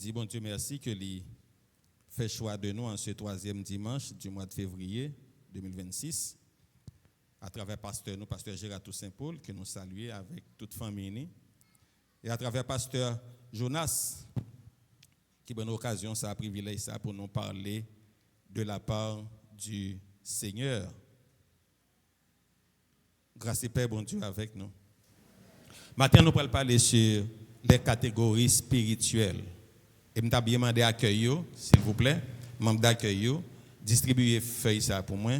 dit, bon Dieu, merci que lui fait choix de nous en ce troisième dimanche du mois de février 2026, à travers pasteur Gérard Toussaint-Paul, que nous saluons avec toute famille, et à travers pasteur Jonas, qui bonne occasion, ça a privilège ça pour nous parler de la part du Seigneur. Grâce et paix, bon Dieu, avec nous. Maintenant, nous allons parler sur les catégories spirituelles. Et je vais demander à accueil, s'il vous plaît, membre d'accueil, distribuer feuille ça pour moi.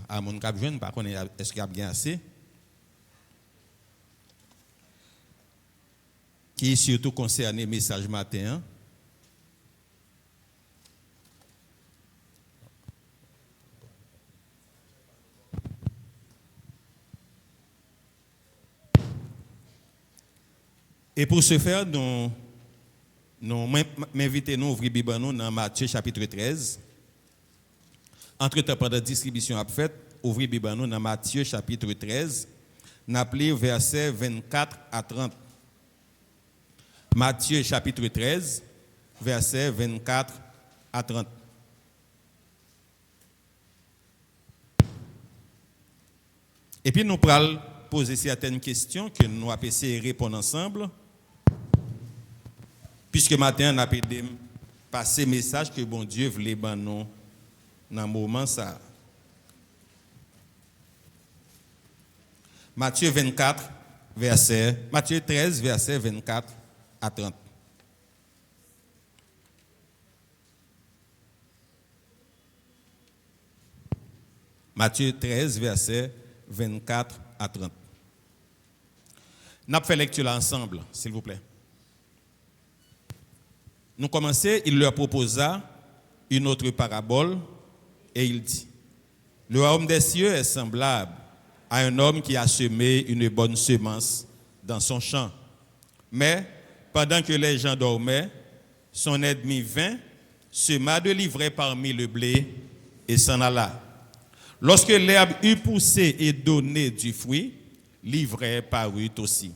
À mon cap jeune, par contre, est-ce qu'il y a bien assez? Qui est surtout concerné message matin. Et pour ce faire, nous m'invitons à ouvrir la Bible dans Matthieu chapitre 13. Entre-temps, pendant la distribution à fait, ouvrir la Bible dans Matthieu chapitre 13, nous appelons versets 24 à 30. Matthieu chapitre 13, versets 24 à 30. Et puis nous allons poser certaines questions que nous allons essayer de répondre ensemble. Puisque matin, on a passé message que bon Dieu voulait nous dans le moment ça. Matthieu 13, verset 24 à 30. Matthieu 13, verset 24 à 30. Nous avons fait lecture là ensemble, s'il vous plaît. Nous commençons, il leur proposa une autre parabole et il dit: le royaume des cieux est semblable à un homme qui a semé une bonne semence dans son champ. Mais pendant que les gens dormaient, son ennemi vint, sema de l'ivraie parmi le blé et s'en alla. Lorsque l'herbe eut poussé et donné du fruit, l'ivraie parut aussi.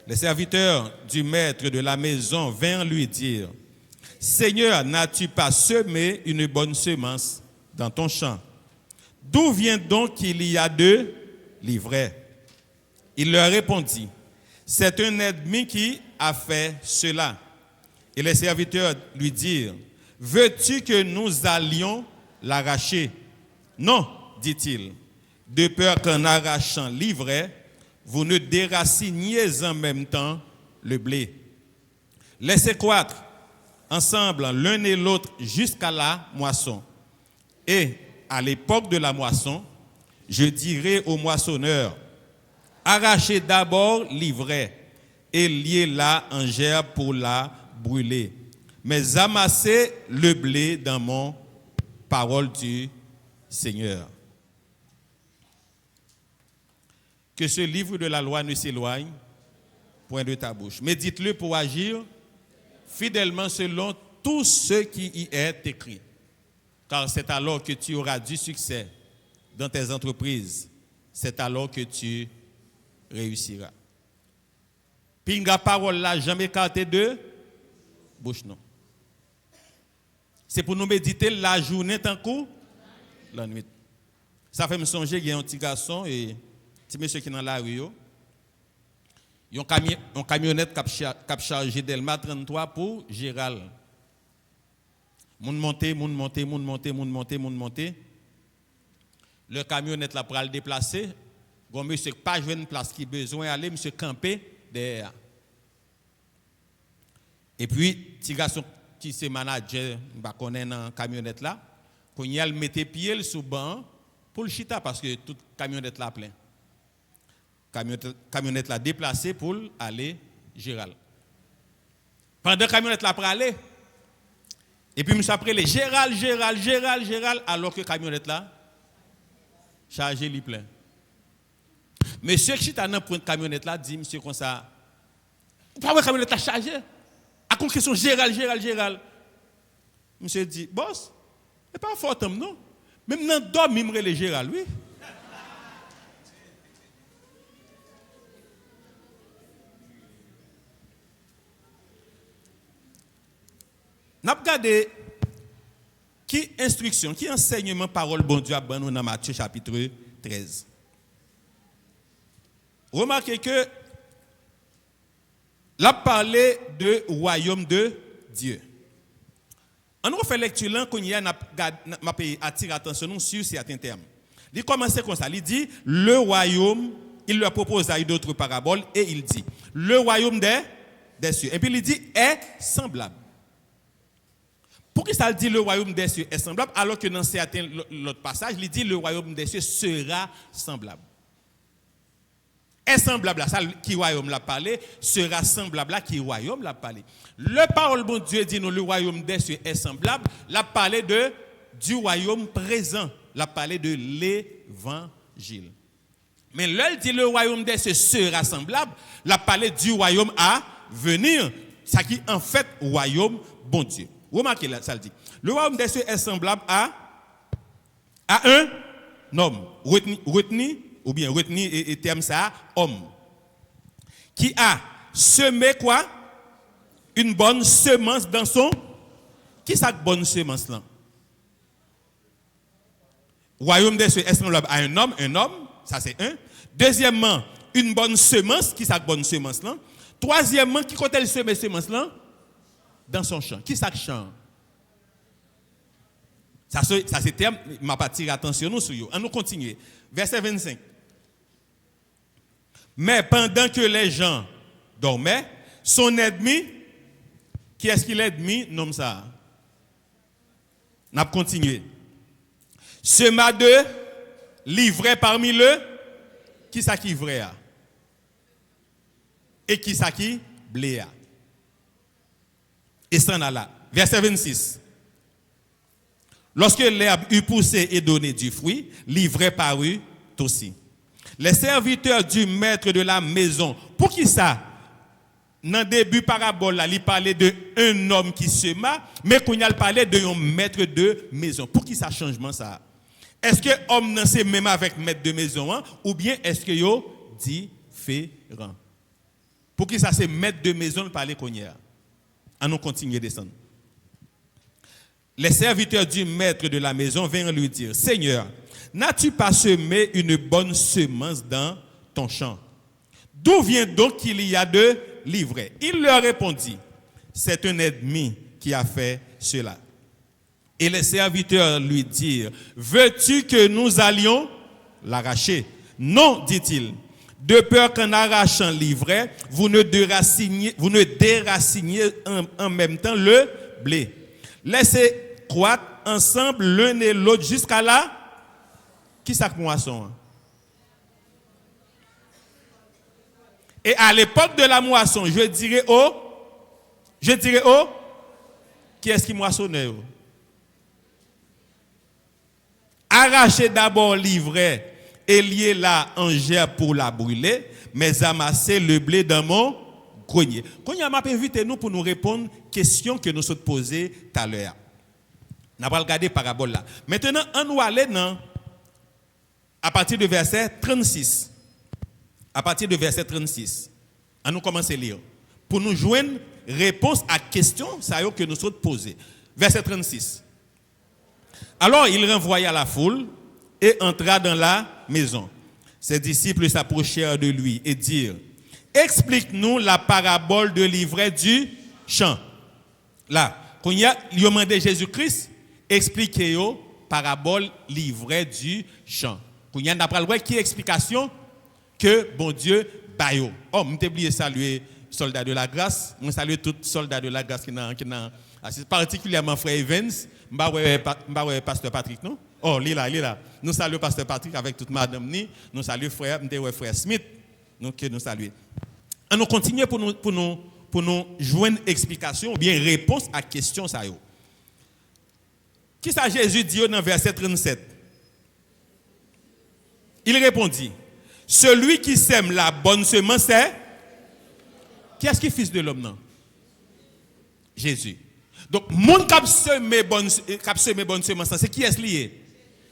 Les serviteurs du maître de la maison vinrent lui dire: Seigneur, n'as-tu pas semé une bonne semence dans ton champ? D'où vient donc qu'il y a de l'ivraie? Il leur répondit: c'est un ennemi qui a fait cela. Et les serviteurs lui dirent: veux-tu que nous allions l'arracher? Non, dit-il, de peur qu'en arrachant l'ivraie, vous ne déraciniez en même temps le blé. Laissez croître ensemble l'un et l'autre jusqu'à la moisson. Et à l'époque de la moisson, je dirai au moissonneur: arrachez d'abord l'ivraie et liez-la en gerbe pour la brûler. Mais amassez le blé dans mon parole du Seigneur. Que ce livre de la loi ne s'éloigne point de ta bouche. Mais dites-le pour agir fidèlement selon tout ce qui y est écrit. Car c'est alors que tu auras du succès dans tes entreprises. C'est alors que tu réussiras. Pinga parole là, jamais écarté de bouche non. C'est pour nous méditer la journée tant que la nuit. Ça fait me songer qu'il y a un petit garçon et petit monsieur qui est dans la rue. Il y a une camionnette qui a chargé Delma 33 pour Gérald. Moun monté. Le camionnette là pour le déplacer. Bon monsieur pas jouer une place qui besoin aller monsieur camper derrière. Et puis petit garçon qui se manager ba connaît dans camionnette là, quand il mettait pied sous banc pour le chita parce que toute camionnette là plein. Camionnette là déplacée pour aller Gérald. Pendant que camionnette là pour aller, et puis monsieur après les Gérald alors que camionnette là chargé li plein. Monsieur qui t'a dans point camionnette là dit monsieur comme ça, pas ouais camionnette là chargé. À quoi question Gérald. Monsieur dit boss, c'est pas fort homme non. Même dans dormi me les Gérald oui. N'a regardé qui instruction, qui enseignement parole bon Dieu a ban nous dans Matthieu chapitre 13. Remarquez que l'a parlé de royaume de Dieu. On nous fait lecture là qu'on y a m'a attirer attention sur certains termes. Il commence comme ça, il dit le royaume, il leur propose d'autres paraboles et il dit le royaume des cieux. Et puis il dit est semblable. Pourquoi ça dit le royaume des cieux est semblable alors que dans certains l'autre passage, il dit le royaume des cieux sera semblable. Est semblable à ça qui royaume l'a parlé, sera semblable à qui royaume l'a parlé. Le parole bon Dieu dit nous le royaume des cieux est semblable, l'a parlé du royaume présent, l'a parlé de l'évangile. Mais là dit le royaume des cieux sera semblable, l'a parlé du royaume à venir, ça qui en fait royaume bon Dieu. Remarquez là, ça le dit. Le royaume des cieux est semblable à un homme. Retenu ou bien retenir et terme ça, homme. Qui a semé quoi? Une bonne semence dans son. Qui ça bonne semence là? Royaume des cieux est semblable à un homme, ça c'est un. Deuxièmement, une bonne semence, qui ça bonne semence là? Troisièmement, qui compte elle semer semence là? Dans son champ. Qui ça champ? Ça c'est terme, m'a pas tiré attention nous sur yo. On nous continue. Verset 25. Mais pendant que les gens dormaient, son ennemi, qui est-ce qu'il est ennemi? Nomme ça. N'a continué. Sema de livré parmi eux, qui ça qui vrai a? Et qui ça qui blé a? Et ça en là. Verset 26. Lorsque l'herbe eut poussé et donné du fruit, livré parut aussi. Les serviteurs du maître de la maison, pour qui ça? Dans le début parabole, il parlait d'un homme qui sema, mais qu'on a parlé d'un maître de maison. Pour qui ça changement ça? Est-ce que homme nan c'est même avec maître de maison hein, ou bien est-ce que yo différent? Pour qui ça c'est maître de maison parler qu'on y a? À nous continuer descendre. Les serviteurs du maître de la maison vinrent lui dire, Seigneur, n'as-tu pas semé une bonne semence dans ton champ? D'où vient donc qu'il y a de l'ivraie? Il leur répondit, c'est un ennemi qui a fait cela. Et les serviteurs lui dirent, veux-tu que nous allions l'arracher? Non, dit-il, de peur qu'en arrachant l'ivraie, vous ne déraciniez en même temps le blé. Laissez croître ensemble l'un et l'autre jusqu'à là. Qui ça moisson? Et à l'époque de la moisson, je dirais qui est-ce qui moissonnait? Arrachez d'abord l'ivraie et liez la en gerbe pour la brûler, mais amassez le blé dans mon grenier. Quand il m'a invité nous pour nous répondre aux questions que nous sommes posées tout à l'heure. Nous allons regarder parabole là. Maintenant, on va aller à partir du verset 36. À partir du verset 36. On nous commence à lire. Pour nous joindre réponse à question que nous sommes posées. Verset 36. Alors il renvoya la foule et entra dans la maison. Ses disciples s'approchèrent de lui et dirent, explique-nous la parabole de l'ivraie du champ. Là, quand il y a demandé Jésus-Christ, expliquez la parabole l'ivraie du champ. Quand il y a d'après qui explication que bon Dieu bayo. Oh, m'ai oublié saluer soldats de la grâce, moi saluer tous soldats de la grâce qui particulièrement frère Evans, m'ba pasteur Patrick non? Oh, il est là. Nous saluons pasteur Patrick avec toute madame ni, nous saluons frère Smith. Nous saluons. On nous continue pour nous joindre explication ou bien réponse à question ça yo. Qui ça Jésus dit dans verset 37? Il répondit, celui qui sème la bonne semence c'est qui est-ce qui est fils de l'homme non? Jésus. Donc monde qui a semé bonne semence c'est qui est-ce lié?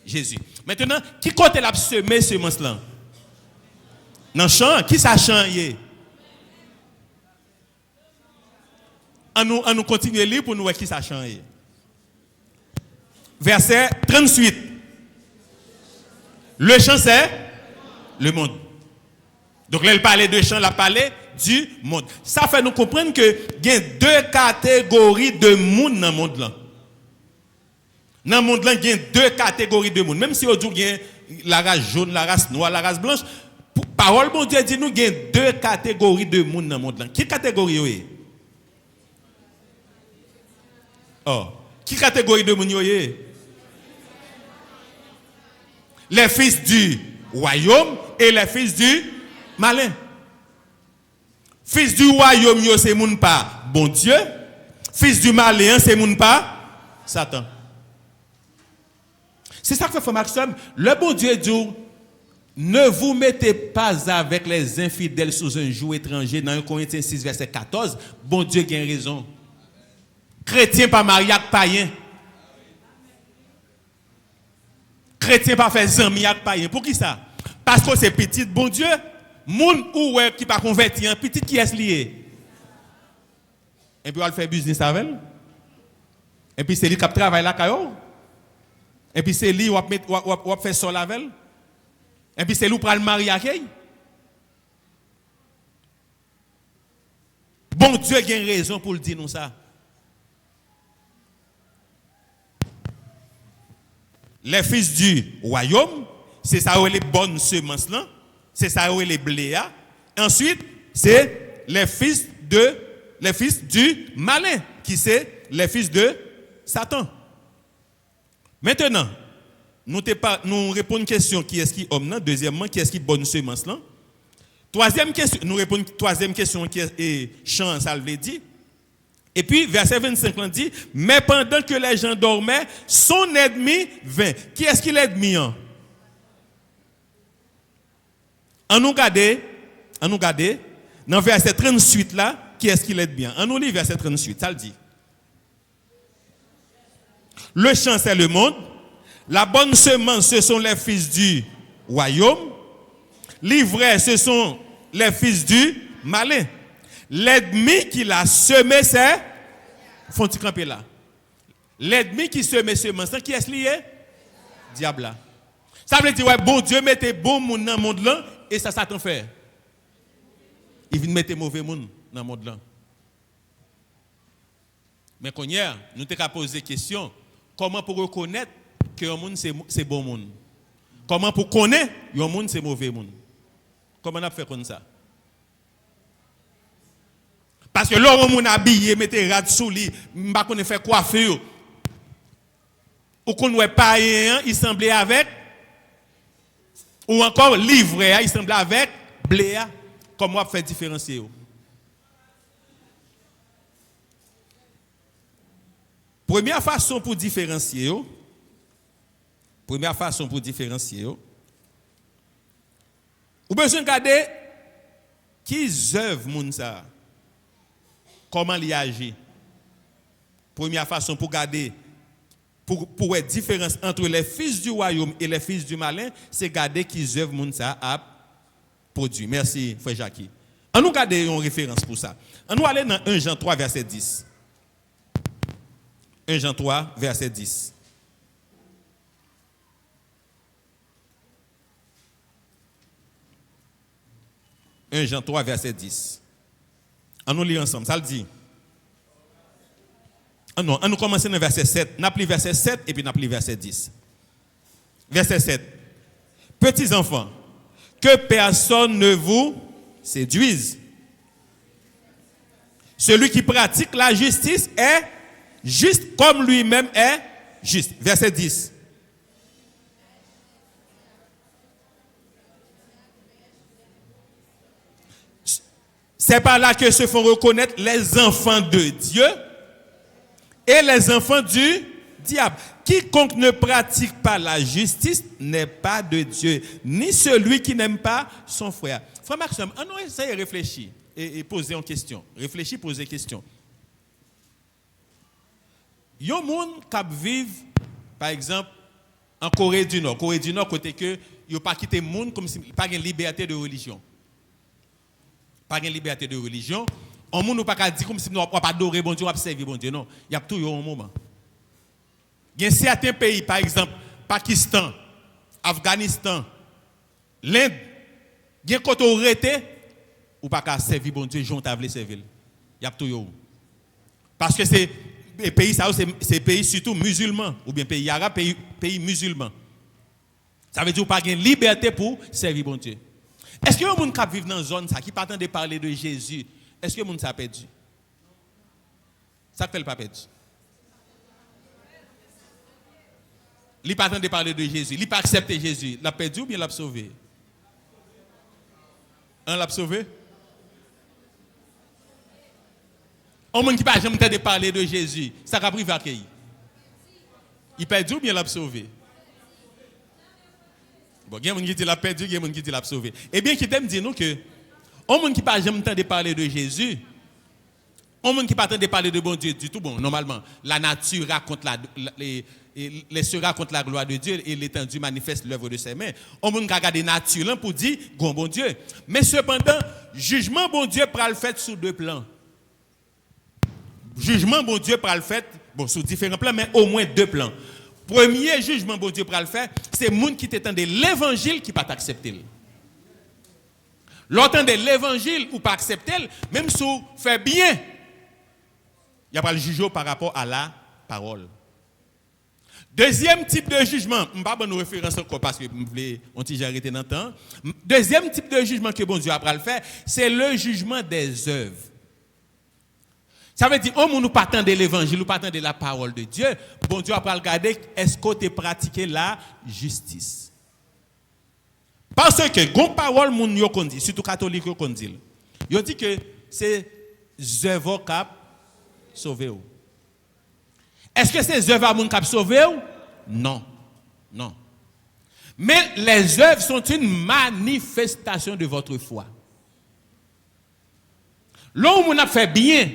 Jésus. Maintenant, qui compte la semé semence là? Dans champ, qui ça champ yé? On nous continue à lire pour nous voir qui ça change. Verset 38. Le champ, c'est le monde. Donc là, il parlait de champ, il a parlé du monde. Ça fait nous comprendre que il y a deux catégories de monde dans le monde là. Dans le monde là, il y a deux catégories de monde. Même si aujourd'hui il y a la race jaune, la race noire, la race blanche, parole bon Dieu dit nous il y a deux catégories de monde dans le monde là. Quelle catégorie est? Oh, quelle catégorie de monde est? Les fils du royaume et les fils du malin. Fils du royaume, c'est moun pas bon Dieu. Fils du malin, c'est moun pas Satan. C'est ça que fait Frère Maxime. Le bon Dieu dit, ne vous mettez pas avec les infidèles sous un joug étranger. Dans 1 Corinthiens 6, verset 14, bon Dieu a raison. Chrétien pas marié avec païen. Chrétien pas fait zami avec païen. Pour qui ça? Parce que c'est petit bon Dieu. Moun ou qui pas converti, petit qui est lié. Et puis on fait business avec. Et puis c'est lui qui travaille là caillou. Et puis c'est lui qui va faire sol avec. Et puis c'est lui qui prend le mari avec. Bon Dieu a une raison pour le dire nous ça. Les fils du royaume, c'est ça où les bonnes semences là, c'est ça où les blés. Ensuite, c'est les fils du malin, qui c'est les fils de Satan. Maintenant, nous répondons une question, qui est-ce qui homme là? Deuxièmement, qui est-ce qui bonne semence là? Troisième question, nous répondons troisième question qui est chant, ça le dit. Et puis, verset 25, on dit, mais pendant que les gens dormaient, son ennemi vint. Qui est-ce qui est l'ennemi? On nous regarde, dans verset 38 là, qui est-ce qui est l'ennemi? On nous lit verset 38, ça le dit. Le champ, c'est le monde. La bonne semence, ce sont les fils du royaume. L'ivraie, ce sont les fils du malin. L'ennemi qui l'a semé, c'est faut-il camper là. L'ennemi qui seme semence, qui est-ce lié? Diable là. Ça veut dire ouais, bon Dieu mettez bon monde dans le monde là et ça Satan fait. Il vient mettre mauvais monde dans le monde là. Mais qu'on y a, nous t'ai posé question, comment pour reconnaître que un monde c'est bon monde? Comment pour connaître un monde c'est mauvais monde? Comment on a fait comme ça? Parce que l'homme mon habillé, mettez rad sous lui, m'pa connait faire coiffure. Ou qu'on ouais pas il semblait avec ou encore livré, il semblait avec blé. Comment on fait différencier? Première façon pour différencier, ou besoin de regarder qui œuvre moun ça. Comment il agit? Première façon pour garder, pour être différence entre les fils du royaume et les fils du malin, c'est garder qu'ils œuvrent moun ça à produire. Merci, frère Jackie. On nous garde une référence pour ça. On nous aller dans 1 Jean 3, verset 10. 1 Jean 3, verset 10. « 1 Jean 3, verset 10. On nous lit ensemble, ça le dit. Non, on nous commence dans le verset 7. On appelle verset 7 et puis on appelle verset 10. Verset 7. Petits enfants, que personne ne vous séduise. Celui qui pratique la justice est juste comme lui-même est juste. Verset 10. C'est par là que se font reconnaître les enfants de Dieu et les enfants du diable. Quiconque ne pratique pas la justice n'est pas de Dieu, ni celui qui n'aime pas son frère. Frère Maxime, on essaie de réfléchir et poser une question. Réfléchir, poser une question. Il y a des gens qui vivent, par exemple, en Corée du Nord. Corée du Nord, côté que ils n'ont pas quitté le monde comme s'il n'y a pas de liberté de religion. Pas de liberté de religion. On ne peut pas dire comme si nous ne pas adorer bon Dieu, ou servir bon Dieu. Non, il y a toujours un moment. Il y a certains pays, par exemple, Pakistan, Afghanistan, l'Inde, il y a quand on arrête, ou pas qu'à servir bon Dieu, j'ont à servir. Il y a toujours. Parce que c'est pays ça c'est pays surtout musulmans ou bien pays arabes, pays musulmans. Ça veut dire pas gain liberté pour servir bon Dieu. Est-ce que les gens qui vivent dans une zone ça qui pas de parler de Jésus, est-ce que les gens ça perdu? Ça fait le pas perdu. Il pas de parler de Jésus, il pas accepté Jésus, l'a perdu ou bien l'a sauvé? Un l'a sauvé? Un monde qui n'a jamais entendu parler de Jésus, ça a privé accueilli. Il perdu ou bien l'a sauvé? Bon, il y a des gens qui disent l'a perdu, il y a des gens qui disent l'a sauvé. Eh bien, qui t'aime dire nous que un monde qui n'a jamais entendu parler de Jésus, un monde qui n'a pas entendu parler de bon Dieu du tout, bon, normalement, la nature raconte les cieux racontent la gloire de Dieu et l'étendue manifeste l'œuvre de ses mains. On monde qui regarde la nature pour dire bon Dieu. Mais cependant, jugement bon Dieu pour le faire sous deux plans. Jugement bon Dieu pour le faire bon sous différents plans mais au moins deux plans. Premier jugement bon Dieu pour le faire, c'est monde qui t'entend l'évangile qui pas t'accepter. L'entendre l'évangile ou pas accepter, même si vous fait bien, il y a pas le juger par rapport à la parole. Deuxième type de jugement, je ne vais pas nous référencer encore parce que on t'y arrêté dans le temps. Deuxième type de jugement que bon Dieu a le faire, c'est le jugement des œuvres. Ça veut dire, on ne pas attendre l'évangile, ou pas attendre la parole de Dieu, bon Dieu a regarder est-ce que tu as pratiqué la justice. Parce que, gon parole, moun yo kon dit, surtout catholique yo kon dit, yo dit que c'est œuvres qui sauvé ou. Est-ce que ces œuvres à moun qui sauvé ou? Non. Non. Mais les œuvres sont une manifestation de votre foi. Là où moun a fait bien,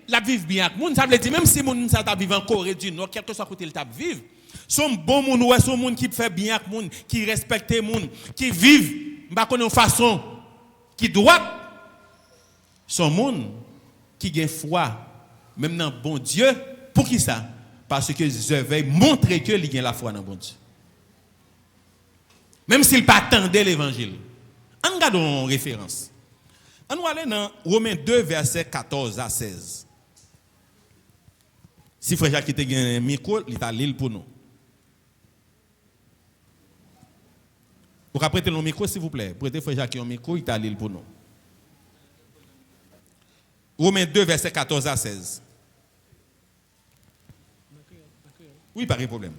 la vivre bien avec moun, ça veut dire même si moun ça t'a vivre en Corée du Nord, quel que soit côté il t'a vivre, son bon moun ouais son moun qui fait bien avec moun, qui respecte moun, qui vivent ba connait façon qui droite, son moun qui gagne foi même dans bon Dieu, pour qui ça? Parce que je vais montrer que il gagne la foi dans bon Dieu. Même s'il pas attendait l'évangile. En regardons une référence. On va aller dans Romains 2 verset 14 à 16. Si frère Jacques te gen un micro, il t'a lire pour nous. Vous pouvez prêter le micro s'il vous plaît. Prêtez frère Jacques un micro, il t'a lire pour nous. Romains 2 verset 14 à 16. Oui, pas de problème.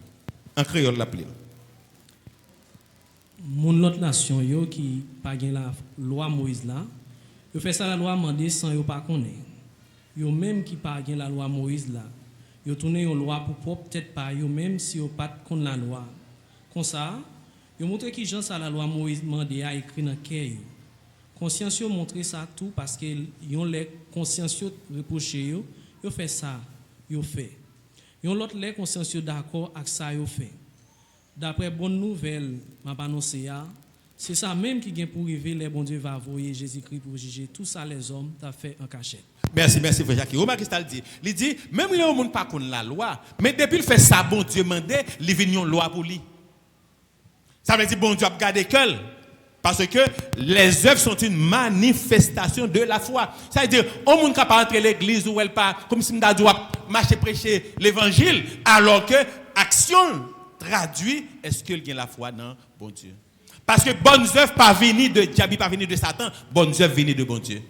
En créole l'appelé. Mon l'autre nation yo qui pas gen la loi Moïse là, yo fait ça la loi mandé sans yo pas connaît. Yo même qui pas gen la loi Moïse là, yo tourné une loi pour propre tête pas yo même si yo pas connaît la loi. Comme ça, yo montre qui gens ça la loi Moïse mandé a écrit dans cœur yo. Conscience yo montre ça tout parce que yon les conscience yo reproché yo fait ça, yo fait. Yon l'autre les conscience yo d'accord avec ça yo fait. D'après bonne nouvelle, m'a annoncé c'est ça même qui vient pour arriver les bon Dieu va envoyer Jésus-Christ pour juger tout ça les hommes t'a fait en cachette. Merci frère Jacques. Remarque ce qu'il dit. Il dit même les hommes pas connaît la loi, mais depuis il fait ça bon Dieu mandé, il vient une loi pour lui. Ça veut dire bon Dieu a gardé que parce que les œuvres sont une manifestation de la foi. Ça veut dire on monde qui pas entrer l'église ou elle pas comme si m'da doit marcher prêcher l'évangile alors que action traduit est-ce qu'il y a la foi dans bon Dieu. Parce que bonnes œuvres pas venir de diable, pas venir de Satan, bonnes œuvres venir de bon Dieu.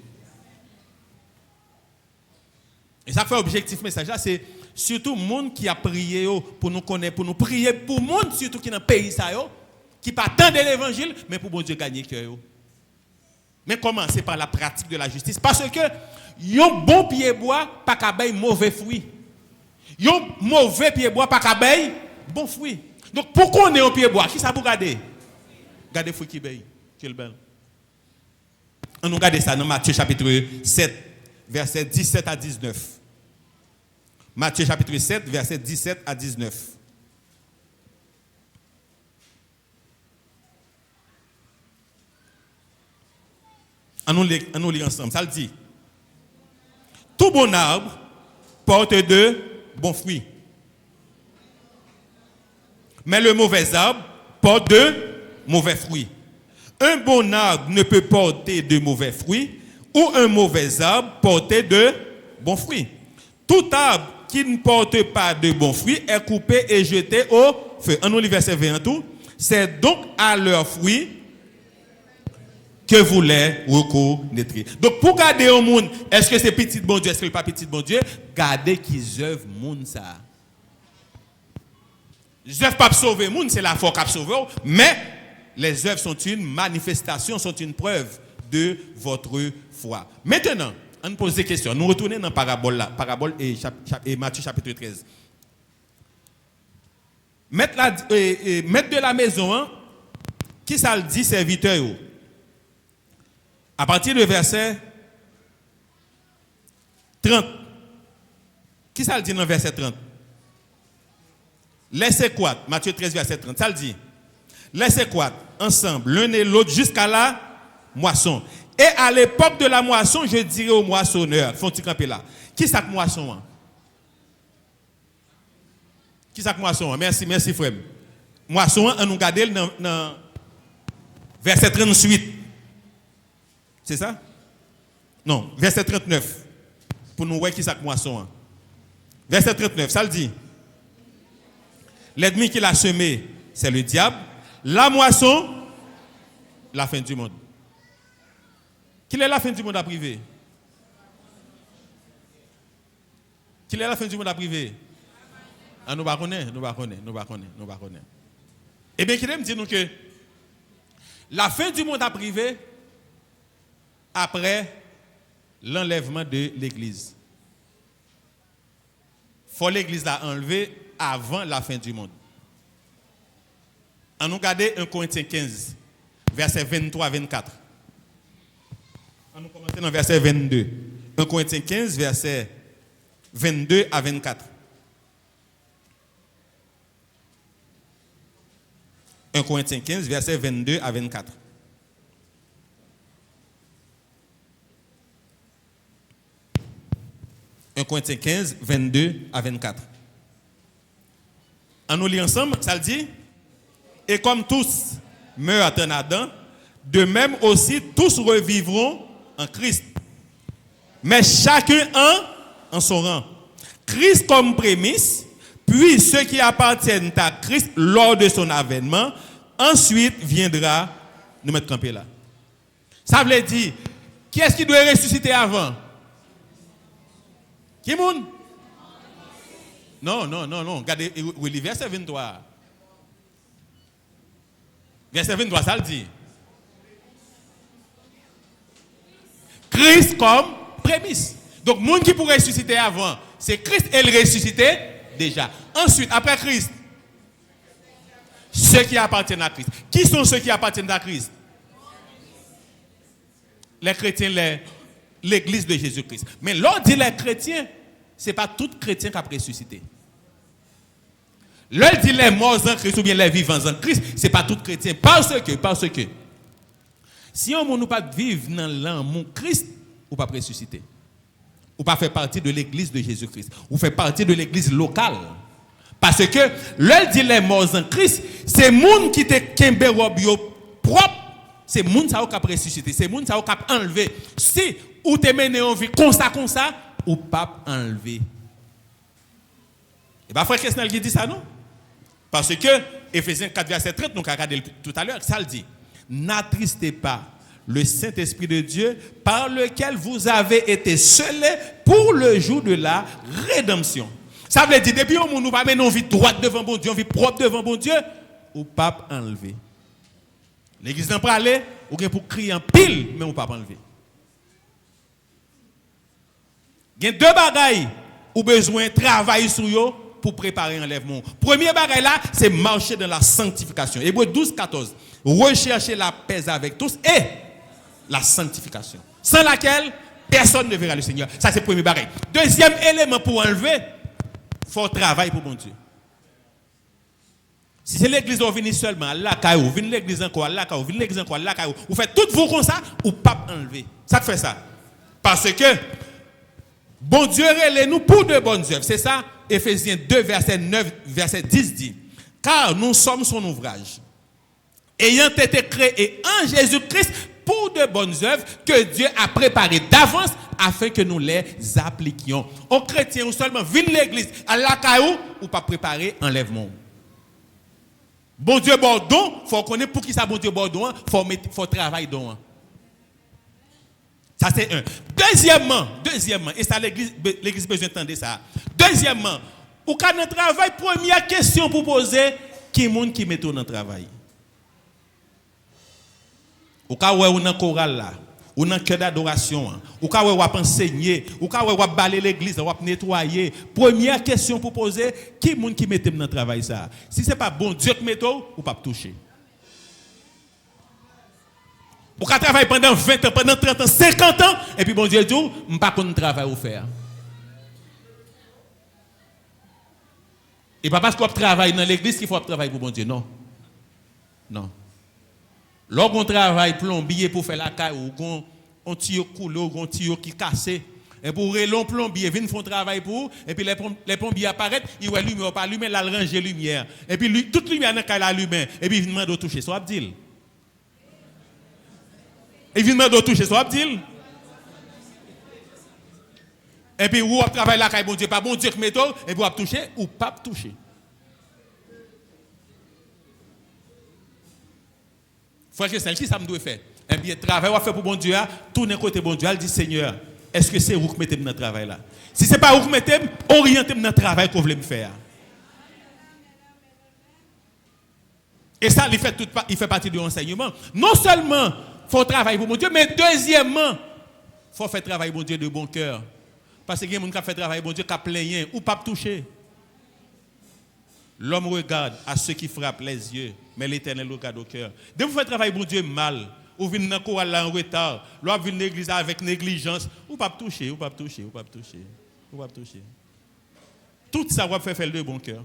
Et ça fait objectif message là c'est surtout monde qui a prié pour nous connaître pour nous prier pour monde surtout qui dans pays ça yo qui pas tant de l'évangile mais pour bon Dieu gagner cœur. Mais comment? C'est par la pratique de la justice parce que yon bon pied bois pas qu'abeille mauvais fruit. Yon mauvais pied bois pas qu'abeille bon fruit. Donc pourquoi on est au pied bois? Qui ça pour garder? Garder fruit qui baille. Quel bel. On nous regarde ça dans Matthieu chapitre 7 verset 17 à 19. Matthieu chapitre 7 verset 17 à 19. On nous lit ensemble. Ça le dit. tout bon arbre porte de bons fruits. Mais le mauvais arbre porte de mauvais fruits. Un bon arbre ne peut porter de mauvais fruits ou un mauvais arbre porter de bons fruits. Tout arbre qui ne porte pas de bons fruits est coupé et jeté au feu. En nous, verset 20 tout. C'est donc à leurs fruits que vous les reconnaîtrez. Donc, pour garder au monde, est-ce que c'est petit bon Dieu, est-ce que c'est pas petit bon Dieu? Gardez qu'ils œuvrent monde ça. Les œuvres pas sauver le monde, c'est la foi qui a sauvé, mais les œuvres sont une manifestation, sont une preuve de votre foi. Maintenant, on pose des questions. Nous retournons dans la parabole et Matthieu chapitre 13. Maître de la maison, hein, qui ça le dit, serviteur? À partir du verset 30. Qui ça le dit dans le verset 30? Laissez quoi? Matthieu 13, verset 30. Ça le dit. Laissez quoi? Ensemble, l'un et l'autre, jusqu'à la moisson. Et à l'époque de la moisson, je dirai aux moissonneurs, font-ils camper là? Qui ça que moisson? Hein? Qui ça que moisson? Hein? Merci frère. Moisson, on nous garde dans verset 38. C'est ça? Non, verset 39. Pour nous voir qui ça que moisson. Hein? Verset 39, ça le dit. L'ennemi qui l'a semé, c'est le diable. La moisson, la fin du monde. Quelle est la fin du monde à privé? Quelle est la fin du monde à privé? Ah, nous ne connaissons. Eh bien, qu'il aime dire nous que la fin du monde à privé, après l'enlèvement de l'église. Il faut l'église la enlever avant la fin du monde. On nous regarde 1 Corinthiens 15, verset 23-24. On nous commence dans verset 22. 1 Corinthiens 15, verset 22 à 24. 1 Corinthiens 15, verset 22 à 24. « 1 Corinthiens 15, 22 à 24. On nous lit ensemble, ça le dit. Et comme tous meurent en Adam, de même aussi tous revivront en Christ. Mais chacun en son rang. Christ comme prémisse, puis ceux qui appartiennent à Christ lors de son avènement, ensuite viendra nous mettre campé là. Ça veut dire, qui est-ce qui doit ressusciter avant? Qui moun? Non. Regardez, verset 23. Verset 23, ça le dit. Christ comme prémisse. Donc, monde qui pourrait ressusciter avant, c'est Christ et le ressuscité déjà. Ensuite, après Christ, ceux qui appartiennent à Christ. Qui sont ceux qui appartiennent à Christ? Les chrétiens, l'église de Jésus-Christ. Mais l'on dit les chrétiens, ce n'est pas tout chrétien qui a ressuscité. L'on dit les morts en Christ ou bien les vivants en Christ, ce n'est pas tout chrétien. Parce que, si on ne peut pas vivre dans l'amour Christ, ou pas ressusciter. Ou pas faire partie de l'église de Jésus-Christ. Ou faire partie de l'église locale. Parce que, l'on dit les morts en Christ, c'est moun qui te kembe rob yo propre. C'est moun sa ou kap ressuscité, c'est moun sa ou kap enlevé. Si ou te mené en vie comme ça, ou pas enlevé. Et bien, frère Kesnel qui dit ça, non? Parce que, Ephésiens 4, verset 30, nous avons regardé tout à l'heure, ça le dit. N'attristez pas le Saint-Esprit de Dieu par lequel vous avez été scellés pour le jour de la rédemption. Ça veut dire, depuis on nous va mener une vie droite devant bon Dieu, une vie propre devant bon Dieu, ou pas enlevé. L'église n'a pas allé, ou bien pour crier en pile, mais on ne peut pas enlever. Il y a deux bagailles ou besoin de travailler sur eux pour préparer l'enlèvement. Premier bagaille là, c'est marcher dans la sanctification. Hébreux 12, 14. Rechercher la paix avec tous et la sanctification. Sans laquelle, personne ne verra le Seigneur. Ça, c'est le premier bagaille. Deuxième élément pour enlever, il faut travailler pour bon Dieu. Si c'est l'église où venez seulement, là, vous venez l'église encore, là, vous venez l'église encore, là, vous faites tout vous comme ça, ou pas enlever. Ça fait ça. Parce que, Bon Dieu relève nous pour de bonnes œuvres. C'est ça, Éphésiens 2, verset 9, verset 10 dit. Car nous sommes son ouvrage, ayant été créés en Jésus-Christ pour de bonnes œuvres que Dieu a préparées d'avance afin que nous les appliquions. Aux chrétiens ou seulement viennent l'église à la caillou ou pas préparer enlèvement. Bon Dieu bordon, faut connaître pour qui ça bon Dieu bordon, faut travailler dedans. Ça c'est un. Deuxièmement, et ça l'église besoin d'entendre ça. Deuxièmement, ou quand on travail, première question pour poser, qui est le monde qui met dans le travail? Ou quand on est dans chorale là, ou dans cœur d'adoration, ou quand on va enseigner, ou quand on va balayer l'église, on va nettoyer. Première question pour poser, qui est le monde qui met dans le travail ça? Si ce n'est pas bon Dieu qui met ou pas toucher. Ou quand travailler pendant 20 ans, pendant 30 ans, 50 ans, et puis bon Dieu dit, je ne sais pas qu'on travail à faire. Et pas parce qu'on travaille dans l'église qu'il faut travailler pour bon Dieu, non. Non. Lorsqu'on travaille plombier pour faire la caille, ou qu'on tire coulé, ou qu'on tire qui cassé, et pour relon plombier, viennent font travail pour, et puis les plombiers apparaissent, ils voient lumière, pas lumière, là, ranger lumière. Et puis toute lumière dans la caille, la lumière, et puis ils demandent de toucher, soit Abdil. Et ils demandent de toucher, soit Abdil. Et puis, ou on travaille la caille, bon Dieu, pas bon Dieu qui met et puis on toucher ou pas toucher. Frère Christian, qui ça me doit faire? Eh bien, travail, on va faire pour bon Dieu, tourner côté bon Dieu, elle dit Seigneur, est-ce que c'est vous qui mettez dans le travail là? Si ce n'est pas vous qui mettez, orientez dans le travail que vous voulez me faire. Et ça, il fait partie de l'enseignement. Non seulement il faut travailler pour mon Dieu, mais deuxièmement, il faut faire travail pour Dieu de bon cœur. Parce qu'il y a des gens qui font travail pour Dieu, qui plaignent ou pas toucher. L'homme regarde à ceux qui frappent les yeux, mais l'Éternel regarde au cœur. Dès que vous faites travail pour Dieu mal, ou venez dans le chorale en retard, ou venez dans l'église avec négligence, ou pas toucher, ou pas toucher, ou pas toucher, ou pas toucher. Tout ça va faire de bon cœur.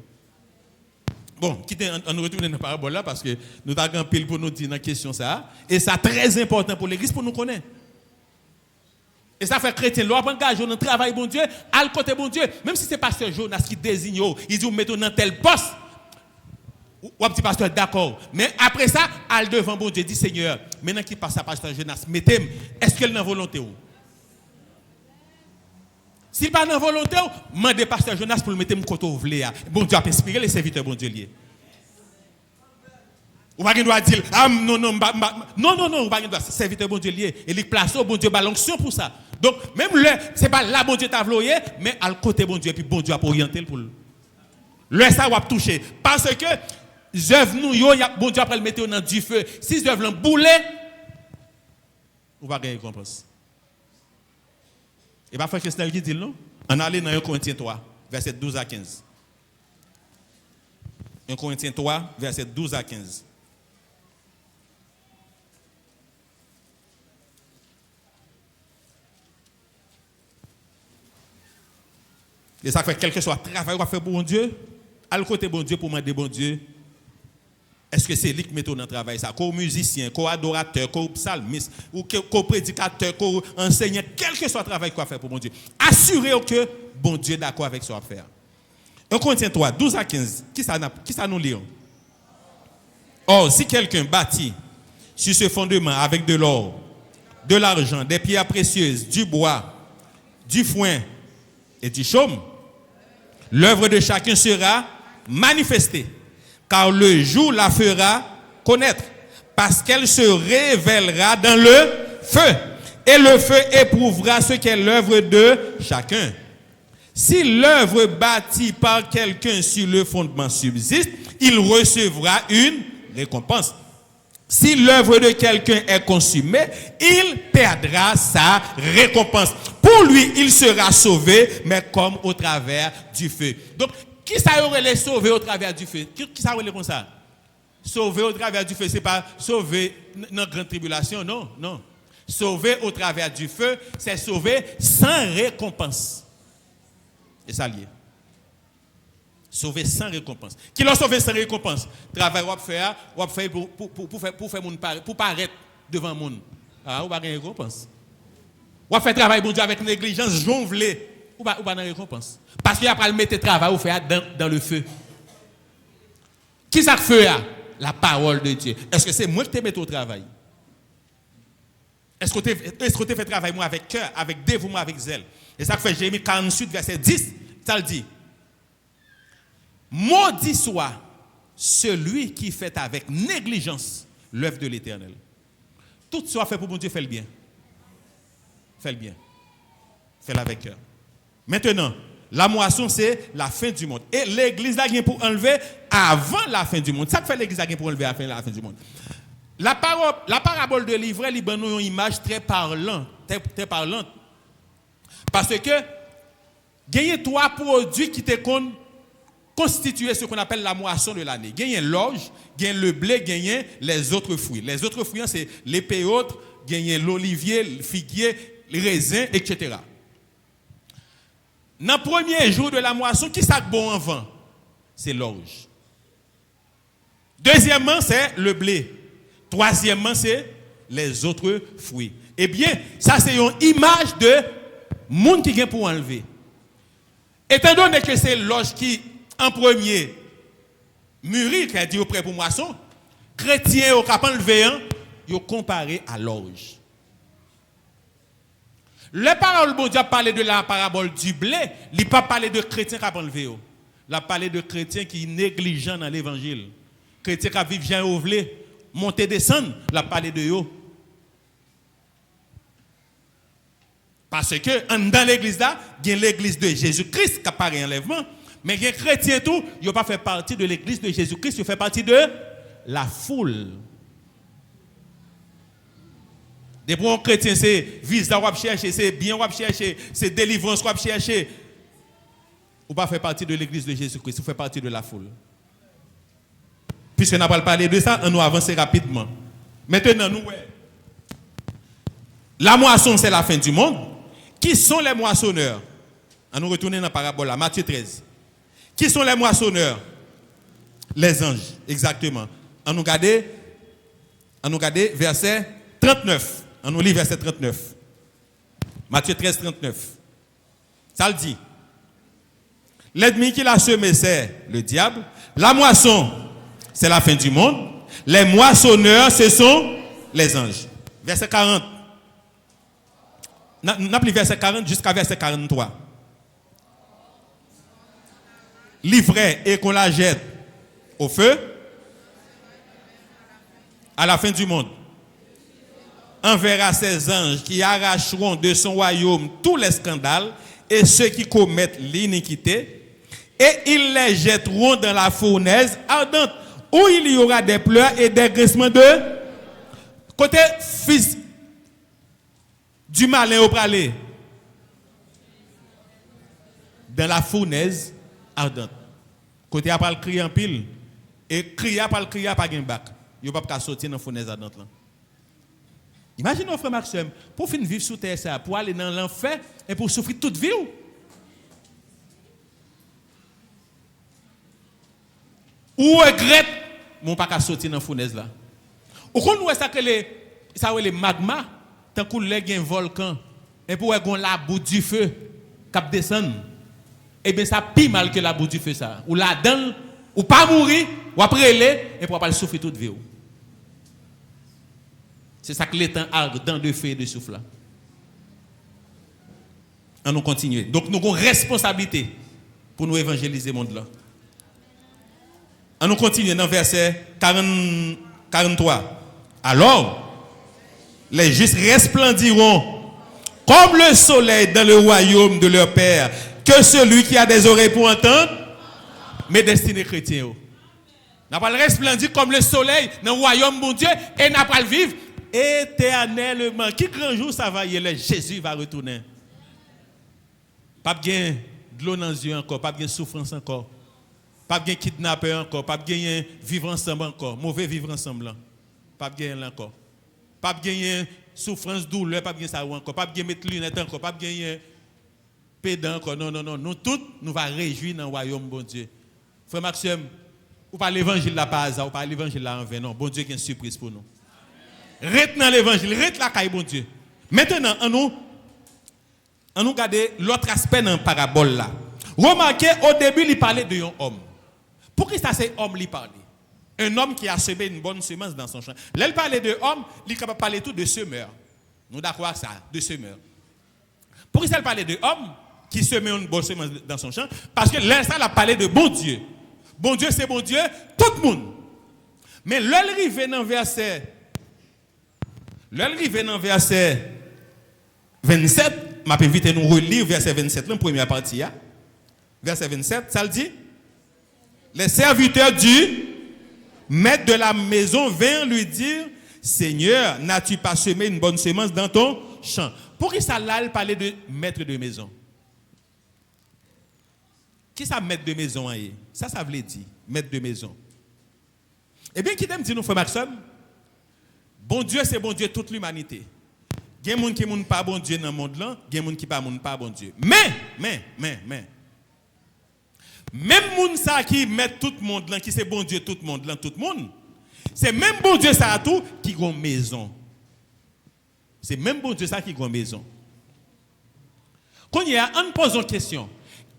Bon, on retourne dans la parabole là parce que nous avons un pile pour nous dire dans la question ça. Et ça très important pour l'église pour nous connaître. Et ça fait chrétien, l'on engage dans le travail bon Dieu, à le côté bon Dieu, même si c'est pasteur Jonas qui désigne, il dit, mettons dans tel poste, ou un petit pasteur d'accord. Mais après ça, à le devant bon Dieu, dit Seigneur, maintenant qui passe à pasteur Jonas, mettez-moi, est-ce qu'elle n'a volonté ou? S'il pas dans volonté, demandez pasteur Jonas pour le mettre mon côté ouvlé. Bon Dieu a inspiré les serviteurs bon Dieu lié. Ou pas doit dire non, ou pas doit serviteur bon Dieu lié et il place au bon Dieu l'onction pour ça. Donc même c'est pas là bon Dieu t'a vloyé mais à côté bon Dieu puis bon Dieu a orienté pour le ça va toucher parce que œuvre nous bon Dieu après le mettre dans du feu. Si œuvre l'embouler ou pas gagner récompense. Et bien, frère Christian qui dit non? On allait dans 1 Corinthiens 3, verset 12 à 15. 1 Corinthiens 3, verset 12 à 15. Et ça fait quel que soit le travail qu'on va faire pour bon Dieu, à le côté bon Dieu pour demander bon Dieu, est-ce que c'est lui qui met dans le travail ça? Qu'au musicien, qu'au adorateur, qu'au psalmiste, ou qu'au prédicateur, qu'au enseignant, quel que soit le travail qu'on va faire pour bon Dieu. Assurez-vous que bon Dieu est d'accord avec ce qu'on va faire. 1 Corinthiens 3, 12 à 15. Qui ça nous lit? Or, si quelqu'un bâtit sur ce fondement avec de l'or, de l'argent, des pierres précieuses, du bois, du foin et du chaume, l'œuvre de chacun sera manifestée. Car le jour la fera connaître, parce qu'elle se révélera dans le feu. Et le feu éprouvera ce qu'est l'œuvre de chacun. Si l'œuvre bâtie par quelqu'un sur le fondement subsiste, il recevra une récompense. Si l'œuvre de quelqu'un est consumée, il perdra sa récompense. Pour lui, il sera sauvé, mais comme au travers du feu. Donc, qui ça aurait les sauver au travers du feu? Qui ça aurait les comme ça? Sauver au travers du feu, ce n'est pas sauver dans la grande tribulation, non, non. Sauver au travers du feu, c'est sauver sans récompense. Et ça lié. Sauver sans récompense. Qui l'a sauvé sans récompense? Travail qu'on faire pour paraître devant le monde. Ah, on va gagner récompense. On va faire travail bon Dieu avec négligence, jonglé. ou pas dans récompense. Parce qu'il a pas le mettre travail ou faire dans le feu. Qui ça fait la parole de Dieu? Est-ce que c'est moi qui te mets au travail? Est-ce que tu fais travail moi avec cœur, avec dévouement, avec zèle? Et ça fait Jérémie 48, verset 10, ça le dit. Maudit soit celui qui fait avec négligence l'œuvre de l'Éternel. Tout soit fait pour mon Dieu, fait le bien. Fais le bien. Fais-le avec cœur. Maintenant, la moisson, c'est la fin du monde. Et l'église a gagné pour enlever avant la fin du monde. Ça fait l'église a gagné pour enlever avant la fin du monde. La parabole de l'ivraie, il y a une image très parlante. Très parlante. Parce que, il y a trois produits qui te constituent ce qu'on appelle la moisson de l'année. Il y a l'orge, il y a le blé, il y a les autres fruits. Les autres fruits, c'est les péotres, il y a l'olivier, le figuier, les raisins, etc. Dans le premier jour de la moisson, qui s'est bon en vent? C'est l'orge. Deuxièmement, c'est le blé. Troisièmement, c'est les autres fruits. Eh bien, ça c'est une image de monde qui vient pour enlever. Étant donné que c'est l'orge qui, en premier, mûrit, qui a dit au prêt pour moisson, chrétien au cap enlevé, ils ont comparé à l'orge. Le parole de Dieu a parlé de la parabole du blé, il n'a pas parlé de chrétiens qui ont enlevé. Il a parlé de chrétiens qui sont négligents dans l'évangile. Chrétiens qui vivent bien au blé. Monter, descendre, la parler de eux. Parce que dans l'église là, il y a l'église de Jésus-Christ qui apparaît en enlèvement, mais il y a des chrétiens tout, ils n'ont pas fait partie de l'église de Jésus-Christ, ils font partie de la foule. Des bons chrétiens, c'est visa qu'on chercher, c'est bien qu'on chercher, c'est délivrance qu'on chercher. Ou pas faire partie de l'église de Jésus-Christ, vous faites partie de la foule. Puisque nous n'avons pas parlé de ça, on nous avance rapidement. Maintenant, nous, la moisson, c'est la fin du monde. Qui sont les moissonneurs? On nous retourne dans la parabole là, Matthieu 13. Qui sont les moissonneurs? Les anges, exactement. On nous regarde verset 39. On nous lit verset 39. Matthieu 13, 39. Ça le dit. L'ennemi qui l'a semé, c'est le diable. La moisson, c'est la fin du monde. Les moissonneurs, ce sont les anges. Verset 40. N'appelez verset 40 jusqu'à verset 43. L'ivraie et qu'on la jette au feu à la fin du monde. Enverra ses anges qui arracheront de son royaume tous les scandales et ceux qui commettent l'iniquité, et ils les jetteront dans la fournaise ardente, où il y aura des pleurs et des grincements de côté fils du malin au pralé. Dans la fournaise ardente. Côté après le crier en pile. Et crier après le crier pas gain bac. Il n'y a pas sortir dans la fournaise ardente là. Imaginez, frère Maxime, pour finir vivre sous terre, ça, pour aller dans l'enfer et pour souffrir toute vie. Ou regrette, mon pas qu'à sortir dans la fournaise là. Ou quand nous ça que les magma, tant qu'on les un volcan, et pour qu'on la boue du feu, cap descend. Eh bien ça pire mal que la boue du feu ça. Ou la dedans, ou pas mourir, ou après les, et pour pas souffrir toute vie. C'est ça que l'étang ardent de feu et de souffle là. On nous continue. Donc nous avons une responsabilité pour nous évangéliser le monde là. On nous continue dans verset 43. Alors, les justes resplendiront comme le soleil dans le royaume de leur Père. Que celui qui a des oreilles pour entendre, mes destinés chrétiens. N'a pas le resplendir comme le soleil dans le royaume de Dieu et n'a pas le vivre éternellement. Qui grand jour ça va y aller? Jésus va retourner. Pas bien de l'eau dans les yeux encore, pas bien souffrance encore. Pas bien kidnapper encore, pas bien vivre ensemble encore, mauvais vivre ensemble. Pas bien là encore. Pas bien souffrance, douleur, pas bien ça encore, pas bien mettre lunettes encore, pas bien pédant encore. Non, nous tous nous va réjouir dans le royaume bon Dieu. Frère Maxime, ou pas l'évangile là pas hasard, ou pas l'évangile là en vain. Non, bon Dieu qui a une surprise pour nous. Amen. Rete dans l'évangile, rete la caille bon Dieu. Maintenant, on nous, On nous regarde l'autre aspect dans la parabole là. Remarquez, au début, il parlait d'un homme. Pour qui ça c'est homme il parlait? Un homme qui a semé une bonne semence dans son champ. Là, il parlait de homme, il est capable de parler tout de semeur. Nous d'accord avec ça, de semeur. Pour qui ça il parlait de homme qui semait une bonne semence dans son champ? Parce que là, ça, il a parlé de bon Dieu. Bon Dieu, c'est bon Dieu, tout le monde. Mais là, il arrive dans verset 27, je vais inviter nous relire verset 27, la première partie. Verset 27, ça le dit. Les serviteurs du maître de la maison vinrent lui dire, Seigneur, n'as-tu pas semé une bonne semence dans ton champ? Pour qui ça là, il parlait de maître de maison? Qui ça maître de maison? Ça veut dire, maître de maison. Eh bien, qui t'aime dire nous, frère Maxime? Bon Dieu, c'est bon Dieu toute l'humanité. Il y a des gens qui ne sont pas bon Dieu dans le monde là, il y a des gens qui ne sont pas bon Dieu. Mais, même les gens qui mettent tout le monde là, qui c'est bon Dieu tout le monde là, tout le monde, c'est même bon Dieu ça tout qui a une maison. C'est même bon Dieu ça qui a une maison. Quand il y a on pose une question,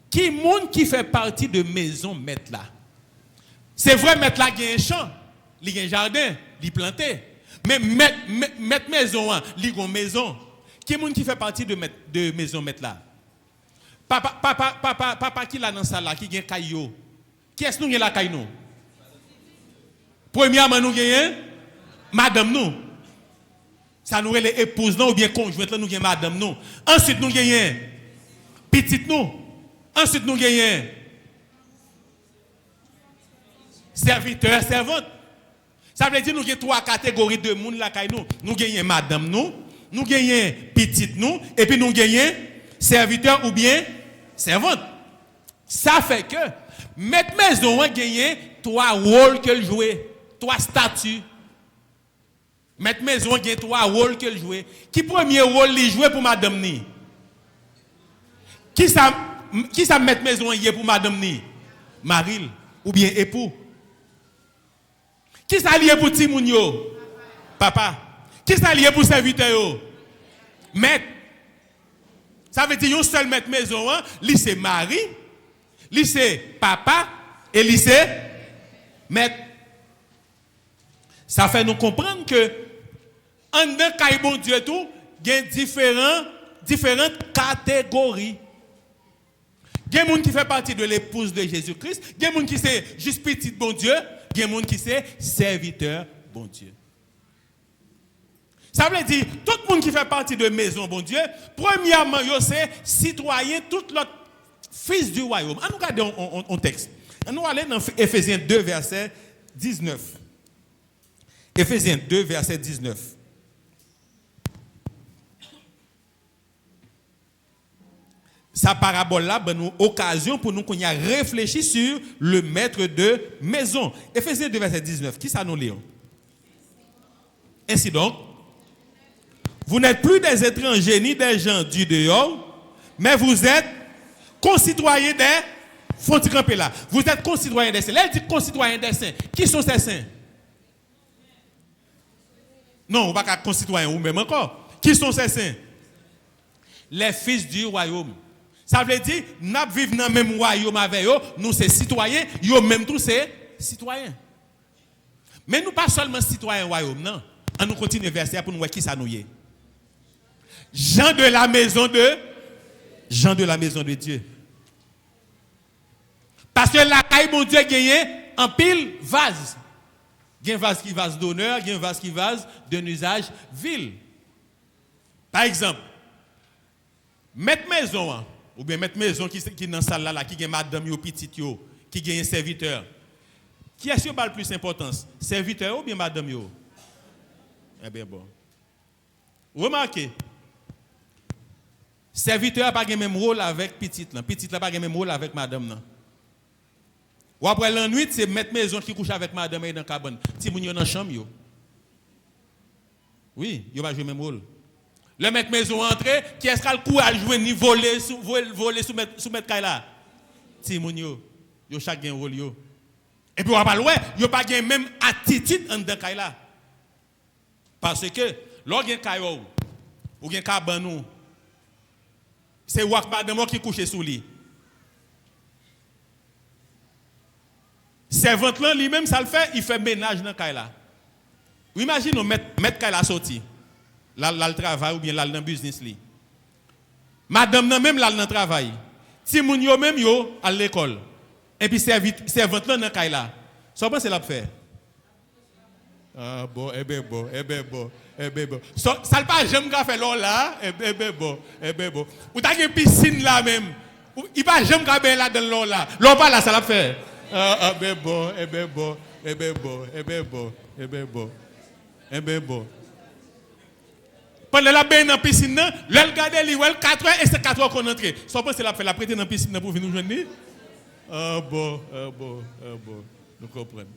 qui est monde qui fait partie de maison maître là? C'est vrai maître là il a un champ, il a un jardin, il planté. Mais mettre maison, li gon maison. Qui est monde qui fait partie de maison mettre là? Papa qui là dans salle là qui gen caillou. Qui est-ce nous gen la caillou nous? Premièrement nous gen madame nous. Ça nous les épouses non ou bien conjointe là nous gen madame nous. Ensuite nous gen petite nous. Ensuite nous gen serviteur, servante. Ça veut dire que nous avons trois catégories de monde là nous. Nous avons madame nous avons petite nous et puis nous avons serviteur ou bien servante. Ça fait que maître maison a gagné trois rôles qu'elle jouait, trois statuts. Maître maison a gagné trois rôles qu'elle jouait. Qui premier rôle il jouait pour madame ni? Qui ça maître maison y est pour madame ni? Maril ou bien époux. Qui s'allie pour Timoun yo? Papa. Qui s'allie pour serviteur yo? Maître. Ça veut dire un seul maître maison, lui c'est mari, lui c'est papa et lui c'est maître. Ça fait nous comprendre que en dedans kay bon Dieu tout, il y a différentes catégories. Il y a des gens qui font partie de l'épouse de Jésus-Christ, il y a des gens qui sont juste petit bon Dieu, il y a des gens qui sont serviteurs bon Dieu. Ça veut dire, tout le monde qui fait partie de maison bon Dieu, premièrement, c'est citoyen, tout l'autre fils du royaume. On nous regarde un texte. On nous aller dans Éphésiens 2, verset 19. Éphésiens 2, verset 19. Sa parabole-là, ben, nous occasion pour nous qu'on y a réfléchi sur le maître de maison. Éphésiens 2, verset 19. Qui ça nous lit? Ainsi donc, vous n'êtes plus des étrangers ni des gens du dehors, mais vous êtes concitoyens des... Faut y camper là. Vous êtes concitoyens des saints. Là, il dit concitoyens des saints. Qui sont ces saints? Non, on va pas concitoyens ou même encore. Qui sont ces saints? Les fils du royaume. Ça veut dire, nous vivons dans le même royaume avec eux, nous sommes citoyens, eux même tous c'est citoyens. Mais nous pas seulement citoyens du royaume, non. On nous continue le verset pour nous voir qui ça nous est. Jean de la maison de Dieu. Parce que la caille mon Dieu gagne en pile vase. Il y a un vase qui vase d'honneur, il y a un vase qui vase d'un usage vil. Par exemple, mettre maison, ou bien mettre maison qui est dans la salle là, qui a madame ou petite yo, qui a un serviteur. Qui est-ce qui a le plus d'importance? Serviteur ou bien madame yo? Eh bien bon. Remarquez. Serviteur n'a pas le même rôle avec petite là. Petite n'a pas le même rôle avec madame là. Ou après la nuit, c'est mettre maison qui couche avec madame et dans la cabane. Si vous êtes dans la chambre, yo. Oui, il va jouer le même rôle. Le maître maison entré, qui est-ce qu'il a le courage de jouer ni voler sous mettre là? Si vous yo chacun rôle yo. Et puis on va pas loin, yo pas la même attitude en dedans là. Parce que lorsque gen kayo ou gen cabane C'est Wak madame qui couche sous lui. Servante là lui-même ça le fait, il fait ménage dans caille là. Imagine mettre caille là sorti. Là le travail ou bien là dans business li. Madame nan même là dans travail. Si moun yo même yo à l'école. Et puis servante là dans caille là. Ça pense la faire. Ah bon, bon. Ça le pas jamais faire là, bon. Ou t'as une piscine là même. Il pas jamais faire là dans l'eau là. L'eau pas là ça la faire. Bon. Pendant la bain dans piscine, l'elle garder li 4 heures et c'est 4 heures qu'on entre. Ça pense la faire la prêter dans piscine pour venir nous joindre. Bon. Nous comprenons.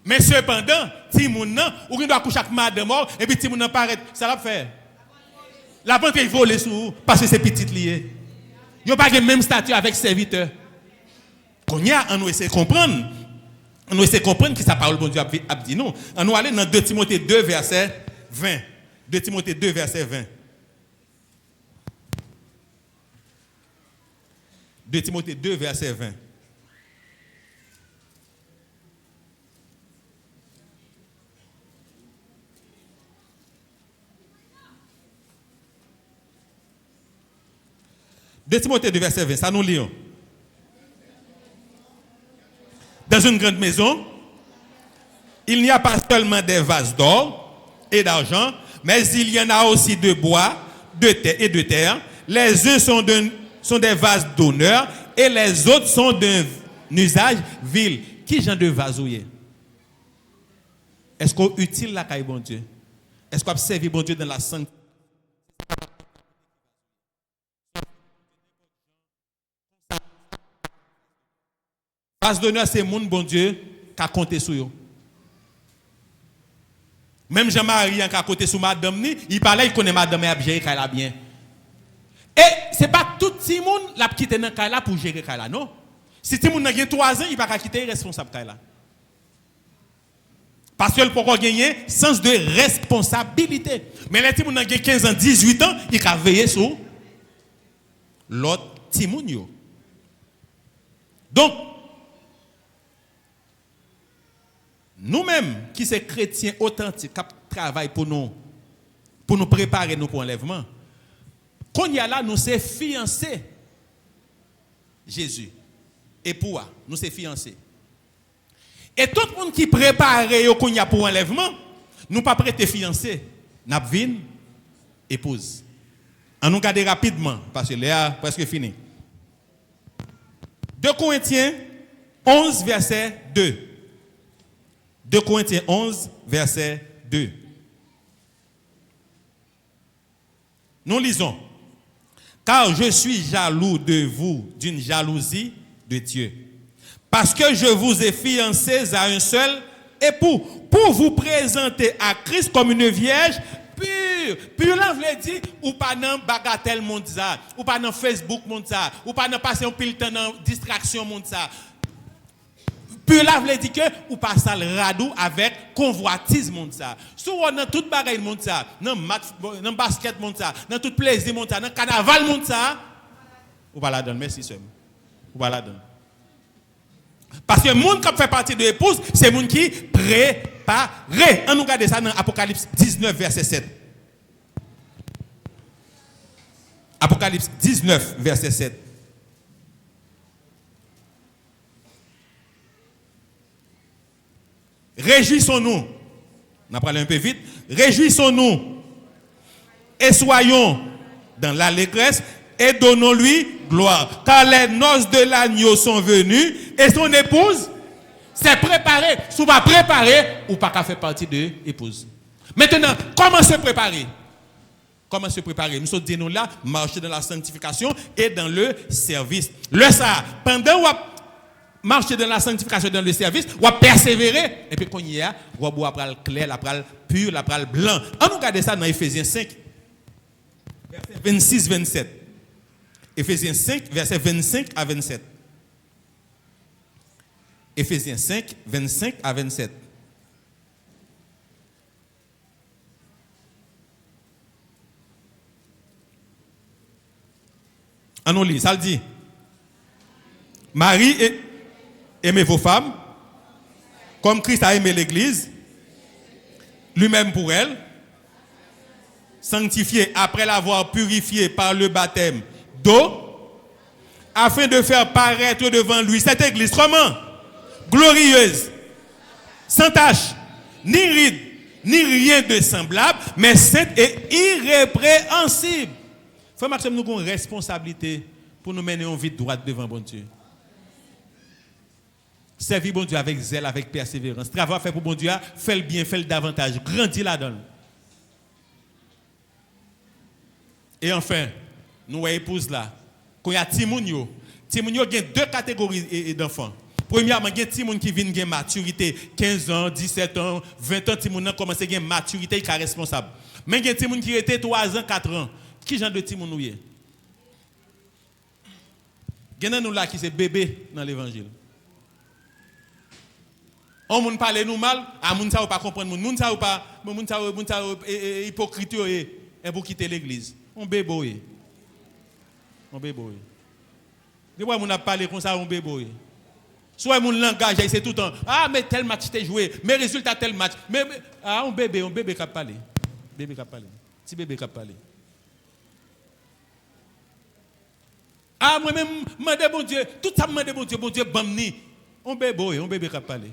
Mais cependant, si moun nan, ou doit coucher avec madame et puis si moun nan paraît, ça l'a fait. La vente il vole sous parce que c'est petit lié. Yo pas le même statut avec serviteur. Qu'on y a on essaie comprendre. On essaie comprendre que sa parole bon Dieu a dit non. On nous aller dans 2 Timothée 2 verset 20. 2 Timothée 2 verset 20. 2 Timothée 2 verset 20. De Timothée 2 verset 20, ça nous lions. Dans une grande maison, il n'y a pas seulement des vases d'or et d'argent, mais il y en a aussi de bois, de terre. Les uns sont des vases d'honneur et les autres sont d'un usage vil. Qui genre de vase ou est? Est-ce qu'on utile la caille bon Dieu? Est-ce qu'on observe bon Dieu dans la sainteté? Vase d'honneur, c'est mon bon Dieu qui a compté sur eux. Même Jean-Marie qui a compté sur madame, il parlait, il connaît madame et a géré qu'elle bien. Et ce n'est pas tout le monde qui a quitté dans Kaila pour gérer Kaila, non. Si tout le monde a 3 ans, il ne va pas quitter responsable Kaila. Parce qu'il peut gagner sens de responsabilité. Mais les gens qui ont 15 ans, 18 ans, ils peuvent veiller sur l'autre Timounio. Donc, nous-mêmes, qui sommes chrétiens authentiques, qui travaillent pour nous préparer nous pour l'enlèvement, quand il y a là, nous sommes fiancés. Jésus. Et pour nous sommes fiancés. Et tout le monde qui prépare pour l'enlèvement, nous pas prêter fiancés. Nous avons épouse. On nous regarde rapidement, parce que là, presque fini. 2 Corinthiens 11, verset 2. 2 Corinthiens 11, verset 2. Nous lisons. Car je suis jaloux de vous d'une jalousie de Dieu. Parce que je vous ai fiancés à un seul époux, pour vous présenter à Christ comme une vierge pure. Pure là, vous l'avez dit, ou pas dans bagatelle monde ça, ou pas dans Facebook monde ça, ou pas dans passer un pile temps dans distraction monde ça. Puis là, vous dit que ou pas ça le radou avec convoitise monde ça. Souvent dans toute bagaille monde ça, dans match, dans basket monde ça, dans tout plaisir monde ça, dans carnaval monde ça, ou pas la donne, merci sœur. Ou pas la donne. Parce que le monde qui fait partie de l'épouse, c'est le monde qui prépare. On nous regarde ça dans Apocalypse 19 verset 7. Apocalypse 19 verset 7. Réjouissons-nous. On a parlé un peu vite. Réjouissons-nous et soyons dans l'allégresse et donnons-lui gloire. Car les noces de l'agneau sont venues et son épouse s'est préparée. Si vous ne préparer, ou pas qu'à faire partie de l'épouse. Maintenant, comment se préparer? Comment se préparer? Nous sommes dit nous là, marcher dans la sanctification et dans le service. Le ça, pendant marcher dans la sanctification, dans le service, ou à persévérer, et puis quand il y a, ou à boire le clair, la pral pur, la pral blanc. On nous regarde ça dans Ephésiens 5, verset 26-27. Ephésiens 5, verset 25 à 27. Ephésiens 5, 25 à 27. En nous lit, ça le dit. Marie, aimez vos femmes, comme Christ a aimé l'Église, lui-même pour elle, sanctifié après l'avoir purifié par le baptême d'eau, afin de faire paraître devant lui cette Église, comment? Glorieuse, sans tache, ni ride, ni rien de semblable, mais sainte et irrépréhensible. Frère Maxime, nous avons une responsabilité pour nous mener en vie droite devant bon Dieu. Servir bon Dieu avec zèle, avec persévérance. Travail fait pour bon Dieu, fait le bien, fait le davantage. Grandis là-dedans. Et enfin, nous épouse là. Quand il y a Timounio, Timounio a deux catégories d'enfants. Premièrement, il y a Timoun qui vient de maturité, 15 ans, 17 ans, 20 ans, Timoun commence à avoir maturité, il est responsable. Mais il y a Timoun qui était 3 ans, 4 ans. Qui genre de Timoun nous est? Il y a nous là qui c'est bébé dans l'évangile. On moun parle nous mal, à moun sa ou pas comprendre moun sa ou pas, moun sa hypocrite et pour quitter l'église. On bébé. On bébé. De quoi moun a parlé comme ça on bébé. Soit mon langage c'est tout le temps mais tel match t'es joué, mais résultat tel match. Mais on bébé qui parler. Bébé qui parler. Petit bébé qui parler. Moi même mandé bon Dieu, tout ça mandé bon Dieu bamni. On bébé qui parler.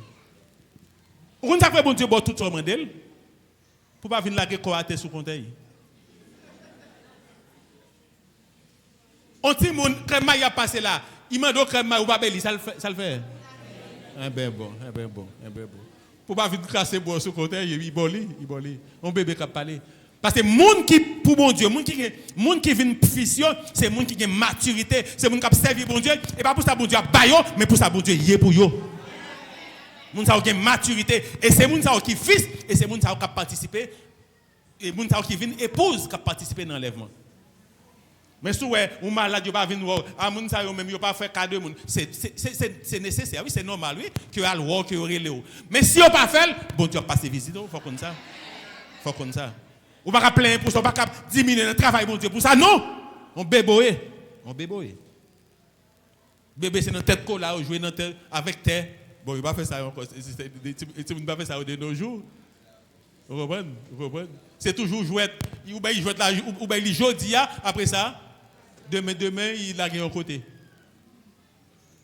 On t'a fait bon Dieu tout son mandel pour pas venir laguer coater sous compte. On dit mon crème a passé là, il m'a donné crème ou pas belli, ça le fait. Un ben bon. Pour pas venir casser bois sous compte, il boli. On bébé qui parler. Parce que monde qui pour bon Dieu, monde qui vient fission, c'est monde qui a maturité, c'est monde qui a servi bon Dieu et pas pour ça bon Dieu bayo, mais pour ça bon Dieu yé pour yo. Moun sa qui a maturité et c'est moun sa qui fils et c'est moun sa qui a participé et moun sa qui vient épouse qui a participé dans l'enlèvement. Mais si ou malade yo pas venir moun sa yo même yo pas faire cadeau moun, c'est nécessaire, oui, c'est normal oui que al wo que relé. Mais si yo pas faire, bon Dieu passer visite, faut comme ça. Ou pas plein pour ça, pas diminuer le travail bon Dieu pour ça non. On bébé. Bébé c'est dans tête cola ou jouer dans tête avec terre. Bon, il va faire ça encore. Il va faire ça de nos jours. Vous comprenez? C'est toujours jouet. Ou bien il joue là, ou bien il joue après ça. Demain, il a gagné un côté.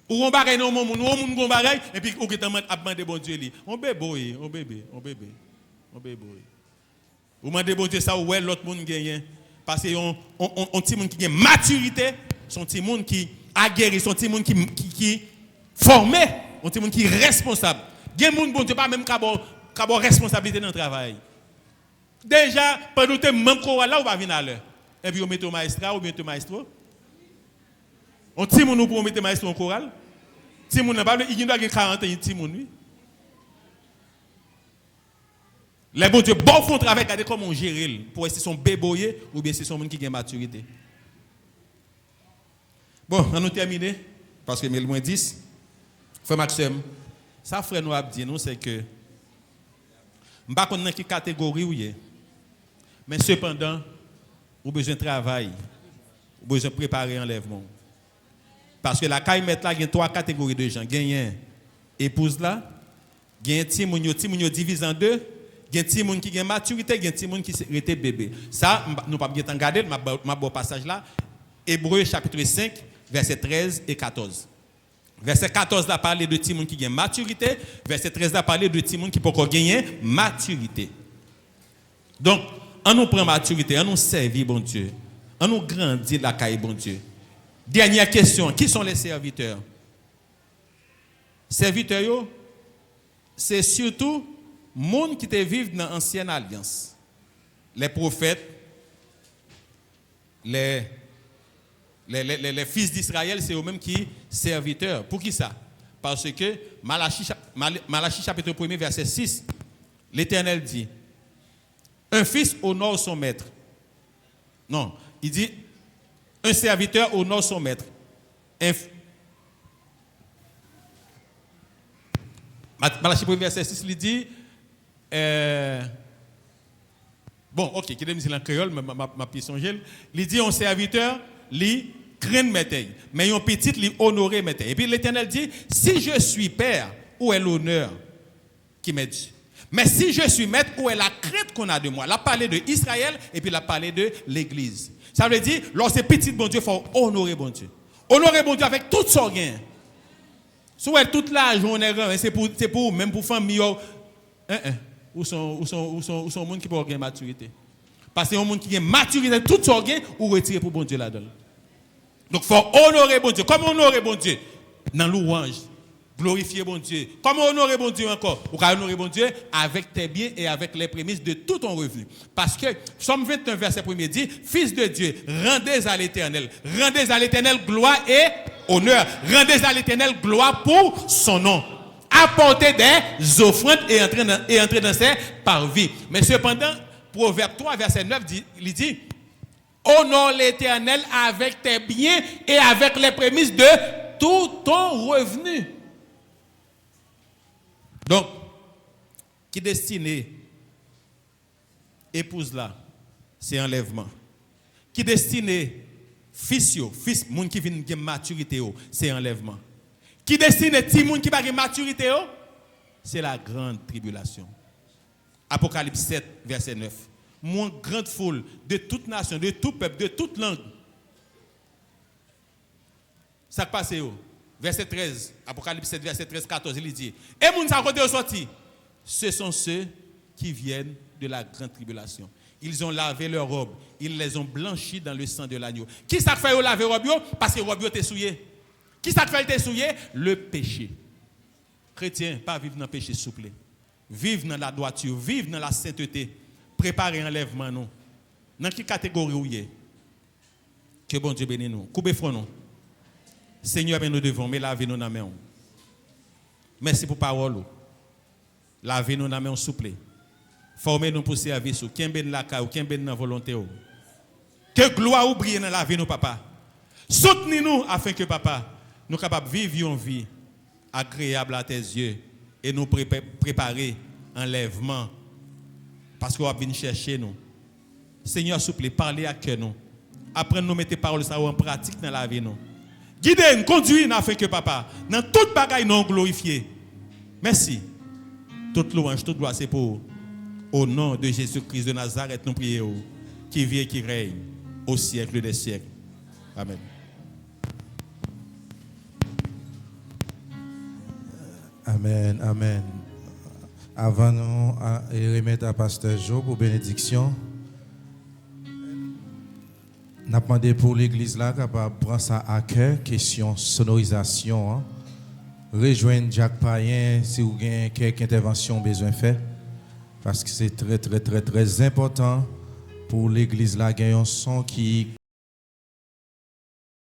Ou on bagaille non, on bagaille, et puis on demande bon Dieu. On bébé. Ou demande bon Dieu ça, ou l'autre monde gagne. Parce que on petit monde qui a maturité, son petit monde qui a guéri, son petit monde qui formé. On dit qui est responsable. Il y a des gens qui pas même qui ont responsabilité dans le travail. Déjà, pendant que même choral là, on va venir à l'heure. Et puis on met au maestro ou bien au maestro. On dit nous pour mettre maestro en choral. Si mon n'a pas il doit avoir 40 ans, il oui. Les bons Dieu bon font travail regarder comment on gère pour si son bébé ou bien si son monde qui a maturité. Bon, on a terminé parce que il moins 10. Frère Maxime, ça frère nous a dit nous c'est que je ne sais pas dans quelle catégorie vous êtes. Mais cependant, vous avez besoin de travail, vous avez besoin de préparer l'enlèvement. Parce que la caille met là, il y a 3 catégories de gens. Il y a une épouse là, il y a un Timounio divisé en 2, il y a un Timoun qui a maturité, il y a un Timoun qui était bébé. Ça, nous ne pouvons pas regarder, ma beau passage là. Hébreux chapitre 5, versets 13 et 14. Verset 14 là parle de Timoun qui a maturité, verset 13 là parle de Timoun qui peut gagner maturité. Donc, on nous prend maturité, on nous servir bon Dieu, on nous grandit la caille bon Dieu. Dernière question, qui sont les serviteurs? Serviteurs, c'est surtout monde qui te vivent dans l'ancienne alliance. Les prophètes, les fils d'Israël, c'est eux-mêmes qui serviteurs. Pour qui ça? Parce que Malachie chapitre 1 verset 6, l'Éternel dit, un fils honore son maître. Non, il dit, un serviteur honore son maître. Malachie 1 verset 6, il dit, bon, ok, qui est en créole, ma pièce il dit, un serviteur, lui, craindre métail, mais yon petit li honorer métail. Et puis l'Éternel dit, si je suis père, où est l'honneur qui m'est dû? Mais si je suis maître, où est la crainte qu'on a de moi? La parlé de Israël et puis la parlé de l'Église. Ça veut dire, lorsque petit bon Dieu, il faut honorer bon Dieu. Honorer bon Dieu avec tout son gain. Soit toute la journée, c'est pour même pour famille. Où sont monde qui peut avoir maturité? Parce que un monde qui a maturité, tout son gain, ou retirer pour bon Dieu là-dedans. Donc, il faut honorer bon Dieu. Comment honorer bon Dieu? Dans louange. Glorifier bon Dieu. Comment honorer bon Dieu encore? Ou honorer bon Dieu avec tes biens et avec les prémices de tout ton revenu. Parce que Psaume 21, verset 1er dit, Fils de Dieu, rendez à l'Éternel. Rendez à l'Éternel gloire et honneur. Rendez à l'Éternel gloire pour son nom. Apportez des offrandes et entrez dans ses parvis. Mais cependant, Proverbe 3, verset 9, il dit, honore l'Éternel avec tes biens et avec les prémices de tout ton revenu. Donc, qui destiné épouse là, c'est enlèvement. Qui destiné fils, moun qui vient de maturité, c'est enlèvement. Qui destiné ti moun qui pas de maturité, c'est la grande tribulation. Apocalypse 7, verset 9. Mon grande foule de toute nation, de tout peuple, de toute langue. Ça passe, verset 13, Apocalypse 7, verset 13, 14, il dit, et moun sa côté sorti, ce sont ceux qui viennent de la grande tribulation. Ils ont lavé leurs robes, ils les ont blanchis dans le sang de l'agneau. Qui ça fait laver robe? Parce que robe était souillé. Qui ça fait souillé? Le péché. Chrétien, pas vivre dans le péché souple. Vivre dans la droiture, vivre dans la sainteté. Préparer enlèvement nous. Dans quelle catégorie vous êtes? Que bon Dieu bénisse nous. Coupez front nous. Seigneur, nous devons, mais lavez-nous dans la main. Merci pour la parole. Lavez-nous dans la main, souple. Formez-nous pour servir. Qui est la caille, qui est dans la volonté. Que gloire ou brille dans la vie, nous, papa. Soutenez-nous afin que, papa, nous soyons capables de vivre une vie agréable à tes yeux et nous préparer enlèvement. Parce qu'on va venir chercher nous. Seigneur, s'il vous plaît, parlez à cœur nous. Apprenez nous mettre paroles en pratique dans la vie nous. Guidez-nous, conduisez-nous afin que papa, dans toute bagaille nous glorifié. Merci. Toute louange, toute gloire, c'est pour au nom de Jésus-Christ de Nazareth, nous prions, qui vit et qui règne au siècle des siècles. Amen. Amen, amen. Avant nous remettre à Pasteur Joe pour bénédiction, nous avons demandé pour l'église là capable de prendre ça à cœur, question sonorisation. Hein. Rejoindre Jacques Payen si vous avez quelques interventions besoin de faire. Parce que c'est très, très, très, très important pour l'église là, gagner un son qui